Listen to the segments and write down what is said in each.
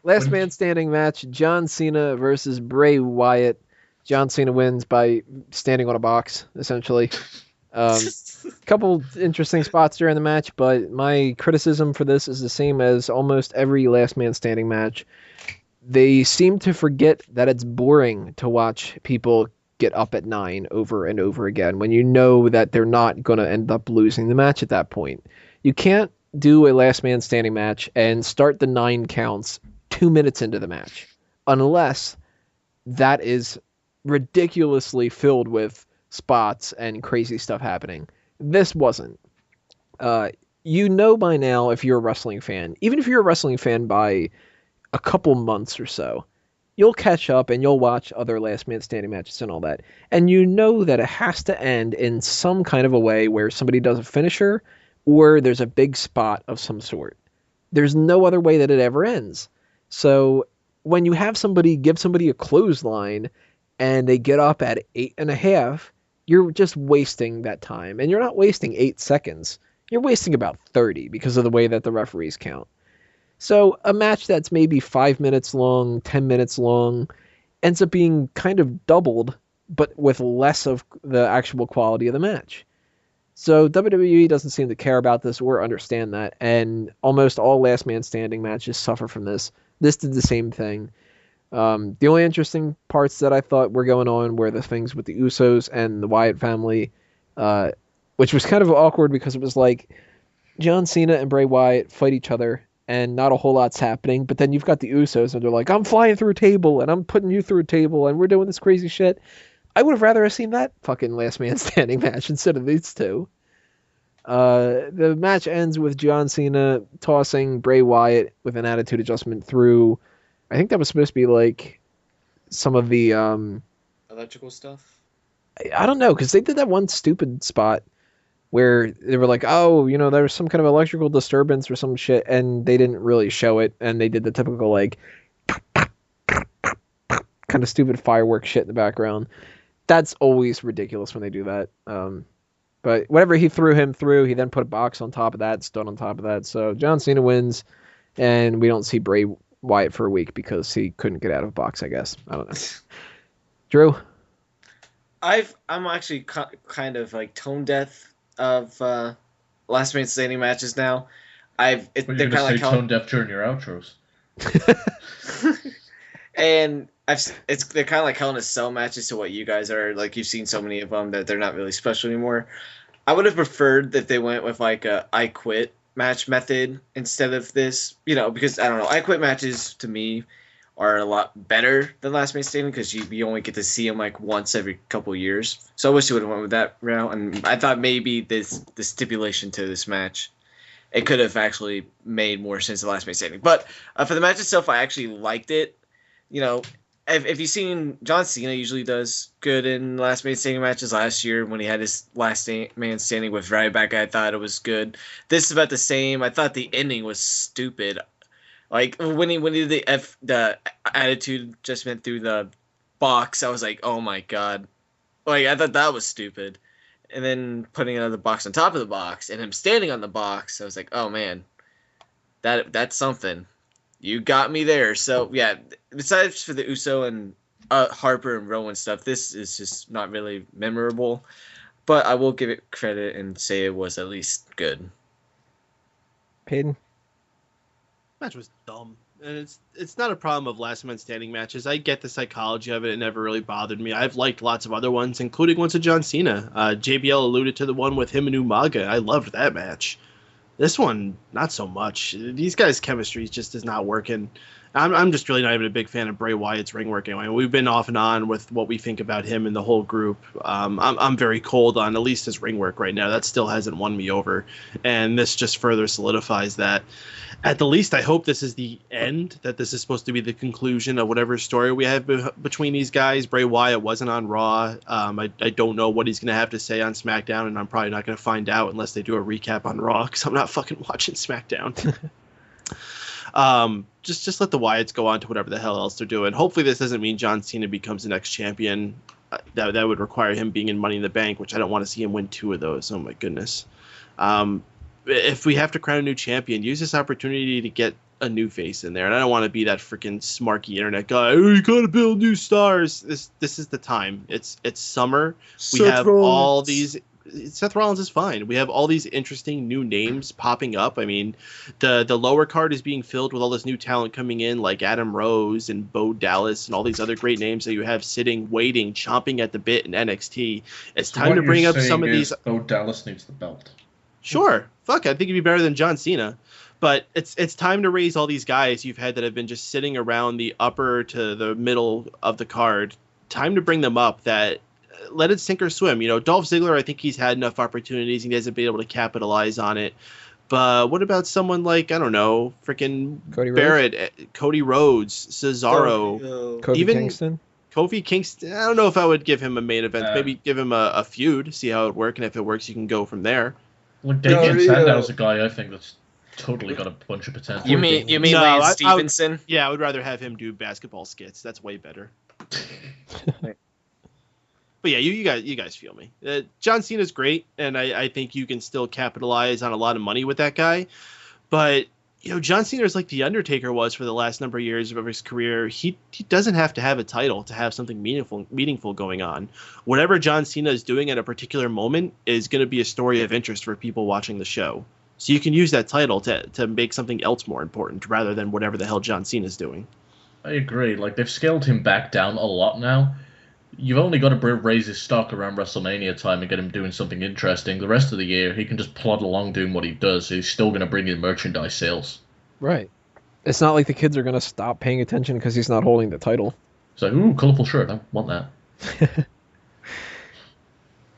Last When man standing match: John Cena versus Bray Wyatt. John Cena wins by standing on a box, essentially. Couple interesting spots during the match, but my criticism for this is the same as almost every last man standing match. They seem to forget that it's boring to watch people get up at 9 over and over again when you know that they're not going to end up losing the match at that point. You can't do a last man standing match and start the 9 counts 2 minutes into the match unless that is ridiculously filled with spots and crazy stuff happening. This wasn't. Uh, you know by now if you're a wrestling fan, even if you're a wrestling fan by a couple months or so, you'll catch up and you'll watch other last man standing matches and all that. And you know that it has to end in some kind of a way where somebody does a finisher or there's a big spot of some sort. There's no other way that it ever ends. So when you have somebody give somebody a clothesline and they get up at 8.5, you're just wasting that time. And you're not wasting 8 seconds. You're wasting about 30 because of the way that the referees count. So a match that's maybe 5 minutes long, 10 minutes long, ends up being kind of doubled, but with less of the actual quality of the match. So WWE doesn't seem to care about this or understand that, and almost all last man standing matches suffer from this. This did the same thing. The only interesting parts that I thought were going on were the things with the Usos and the Wyatt family, uh, which was kind of awkward because it was like John Cena and Bray Wyatt fight each other and not a whole lot's happening. But then you've got the Usos and they're like, I'm flying through a table and I'm putting you through a table and we're doing this crazy shit. I would have rather have seen that fucking last man standing match instead of these two. The match ends with John Cena tossing Bray Wyatt with an attitude adjustment through. I think that was supposed to be like some of the Electrical stuff. I don't know because they did that one stupid spot where they were like, oh, there was some kind of electrical disturbance or some shit, and they didn't really show it, and they did the typical like kind of stupid fireworks shit in the background. That's always ridiculous when they do that. But whatever he threw him through, he then put a box on top of that, stood on top of that. So John Cena wins, and we don't see Bray Wyatt for a week because he couldn't get out of a box, I guess. I don't know. Drew? I'm actually kind of like tone deaf of last man standing matches now. you're They're gonna kind say of like tone deaf during your outros. and they're kind of like Hell in a Cell matches to what you guys are like. You've seen so many of them that they're not really special anymore. I would have preferred that they went with like a I Quit match method instead of this, because I don't know, I Quit matches to me are a lot better than Last Man Standing because you only get to see them like once every couple years. So I wish they would have went with that route, and I thought maybe the stipulation to this match, it could have actually made more sense than Last Man Standing. But for the match itself, I actually liked it. You know, if you've seen, John Cena usually does good in Last Man Standing matches. Last year when he had his Man Standing with Ryback, I thought it was good. This is about the same. I thought the ending was stupid. Like when he did the attitude adjustment through the box, I was like, oh my god. Like I thought that was stupid. And then putting another box on top of the box and him standing on the box, I was like, oh man, that's something. You got me there. So yeah, besides for the Uso and Harper and Rowan stuff, this is just not really memorable. But I will give it credit and say it was at least good. Peyton? Match was dumb. And it's not a problem of last man standing matches. I get the psychology of it. It never really bothered me. I've liked lots of other ones, including ones of John Cena. JBL alluded to the one with him and Umaga. I loved that match. This one, not so much. These guys' chemistry just is not working. I'm just really not even a big fan of Bray Wyatt's ring work anyway. We've been off and on with what we think about him and the whole group. I'm very cold on at least his ring work right now. That still hasn't won me over, and this just further solidifies that. At the least, I hope this is the end, that this is supposed to be the conclusion of whatever story we have between these guys. Bray Wyatt wasn't on Raw. I don't know what he's going to have to say on SmackDown, and I'm probably not going to find out unless they do a recap on Raw, because I'm not fucking watching SmackDown. Just let the Wyatts go on to whatever the hell else they're doing. Hopefully this doesn't mean John Cena becomes the next champion. That would require him being in Money in the Bank, which I don't want to see him win 2 of those. Oh my goodness. If we have to crown a new champion, use this opportunity to get a new face in there, and I don't want to be that freaking smarky internet guy. Oh, you gotta build new stars. This is the time. It's summer. We have all these. Seth Rollins is fine. We have all these interesting new names popping up. I mean, the lower card is being filled with all this new talent coming in, like Adam Rose and Bo Dallas and all these other great names that you have sitting, waiting, chomping at the bit in NXT. It's time to bring up some of these. Bo Dallas needs the belt. Sure, fuck, I think he'd be better than John Cena. But it's time to raise all these guys you've had that have been just sitting around the upper to the middle of the card. Time to bring them up. That let it sink or swim. Dolph Ziggler, I think he's had enough opportunities and he hasn't been able to capitalize on it. But what about someone like, I don't know, freaking Barrett, Cody Rhodes, Cesaro, Kofi Kingston? Kofi Kingston. I don't know if I would give him a main event. Maybe give him a feud, see how it works, and if it works, you can go from there. Well, Damien Sandow's a guy I think that's totally got a bunch of potential. You mean Lance Stevenson? I would rather have him do basketball skits. That's way better. But yeah, you guys feel me. John Cena's great, and I think you can still capitalize on a lot of money with that guy. But John Cena is like the Undertaker was for the last number of years of his career. He doesn't have to have a title to have something meaningful going on. Whatever John Cena is doing at a particular moment is going to be a story of interest for people watching the show. So you can use that title to make something else more important rather than whatever the hell John Cena's doing. I agree. Like, they've scaled him back down a lot now. You've only got to raise his stock around WrestleMania time and get him doing something interesting. The rest of the year, he can just plod along doing what he does. He's still going to bring in merchandise sales. Right. It's not like the kids are going to stop paying attention because he's not holding the title. It's like, ooh, colourful shirt. I want that.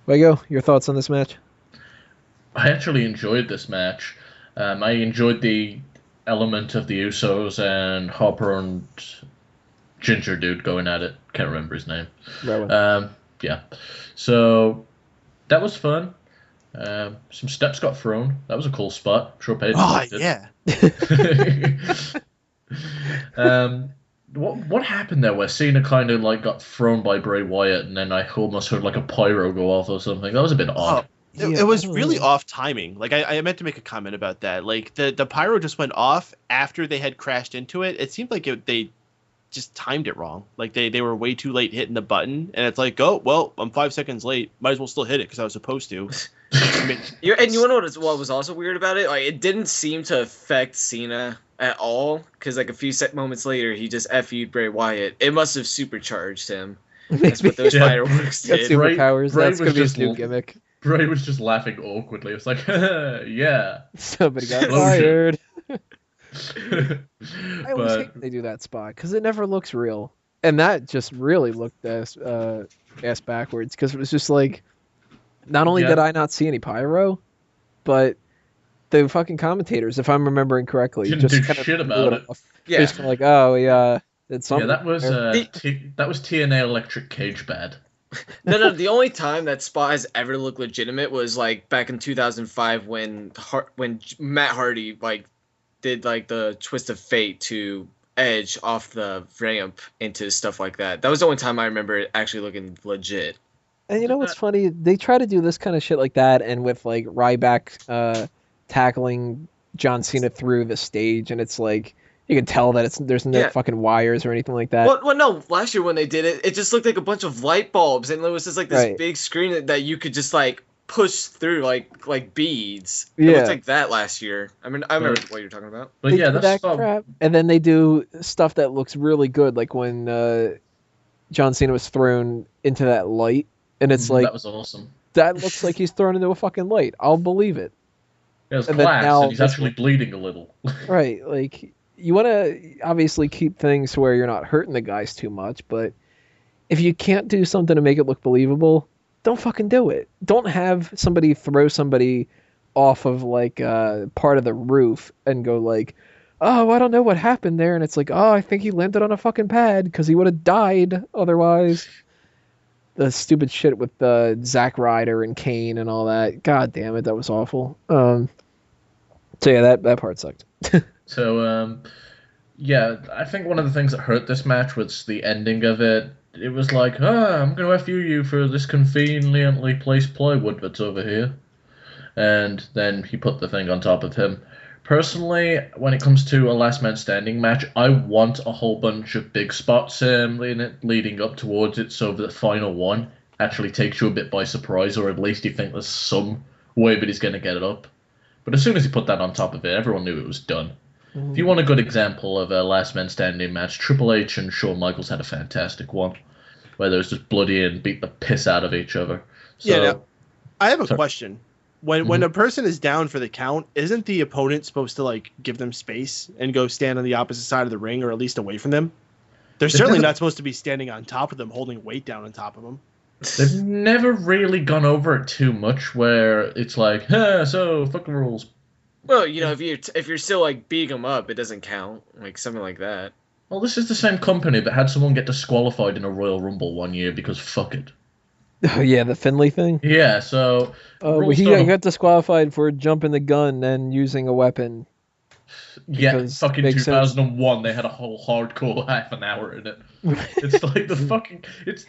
Lego, your thoughts on this match? I actually enjoyed this match. I enjoyed the element of the Usos and Harper and Ginger dude going at it. Can't remember his name. Yeah. So that was fun. Some steps got thrown. That was a cool spot. I'm sure Paige liked it. Yeah. What happened there where Cena kind of like got thrown by Bray Wyatt and then I almost heard like a pyro go off or something? That was a bit odd. It was really off timing. Like I meant to make a comment about that. Like the pyro just went off after they had crashed into it. It seemed like they just timed it wrong. Like they were way too late hitting the button, and it's like, oh well, I'm 5 seconds late. Might as well still hit it because I was supposed to. And you want to know what was also weird about it? Like, it didn't seem to affect Cena at all, because like a few moments later, he just FU'd Bray Wyatt. It must have supercharged him. That's what those fireworks did. Superpowers. That's gonna be his new gimmick. Bray was just laughing awkwardly. It's like, yeah. Somebody got fired. I always hate when they do that spot because it never looks real, and that just really looked ass backwards because it was just like, not only did I not see any pyro, but the fucking commentators, if I'm remembering correctly, didn't just do kind of shit about it. Yeah, just like, oh yeah, it's something. Yeah, that was TNA Electric Cage bad. No. The only time that spot has ever looked legitimate was like back in 2005 when Matt Hardy like did like the twist of fate to Edge off the ramp into stuff like that. That was the only time I remember it actually looking legit. And you know what's funny? They try to do this kind of shit like that, and with like Ryback tackling John Cena through the stage, and it's like you can tell that there's no fucking wires or anything like that. Well, no. Last year when they did it, it just looked like a bunch of light bulbs, and it was just like this big screen that you could just like push through like beads. It looked like that last year. I mean, I remember what you're talking about. But yeah, that's that crap. And then they do stuff that looks really good, like when John Cena was thrown into that light, and it's like that was awesome. That looks like he's thrown into a fucking light. I'll believe it. It was class, and he's actually bleeding a little. Right, like you want to obviously keep things where you're not hurting the guys too much, but if you can't do something to make it look believable, don't fucking do it. Don't have somebody throw somebody off of like part of the roof and go like, oh, I don't know what happened there. And it's like, oh, I think he landed on a fucking pad because he would have died otherwise. The stupid shit with Zack Ryder and Kane and all that. God damn it, that was awful. So yeah, that part sucked. So yeah, I think one of the things that hurt this match was the ending of it. It was like, I'm going to FU you for this conveniently placed plywood that's over here. And then he put the thing on top of him. Personally, when it comes to a last man standing match, I want a whole bunch of big spots leading up towards it, so the final one actually takes you a bit by surprise, or at least you think there's some way that he's going to get it up. But as soon as he put that on top of it, everyone knew it was done. If you want a good example of a last man standing match, Triple H and Shawn Michaels had a fantastic one, where they was just bloody and beat the piss out of each other. So, now, I have a question. When a person is down for the count, isn't the opponent supposed to like give them space and go stand on the opposite side of the ring, or at least away from them? They're certainly not supposed to be standing on top of them, holding weight down on top of them. They've never really gone over it too much, where it's like, so fuck the rules. Well, if you're still like beating them up, it doesn't count, like something like that. Well, this is the same company that had someone get disqualified in a Royal Rumble one year because fuck it. Oh, yeah, the Finley thing? Yeah, so... he got disqualified for jumping the gun and using a weapon. Yeah, fucking 2001, they had a whole hardcore half an hour in it. It's like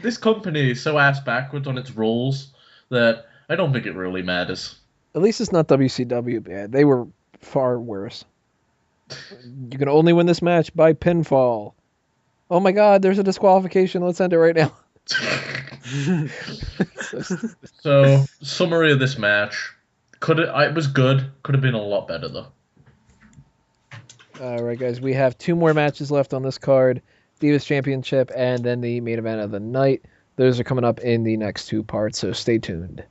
this company is so ass backwards on its rules that I don't think it really matters. At least it's not WCW bad. They were far worse. You can only win this match by pinfall. Oh my god, there's a disqualification. Let's end it right now. So, summary of this match. It was good. Could have been a lot better, though. All right, guys. We have 2 more matches left on this card. Divas Championship and then the main event of the night. Those are coming up in the next 2 parts, so stay tuned.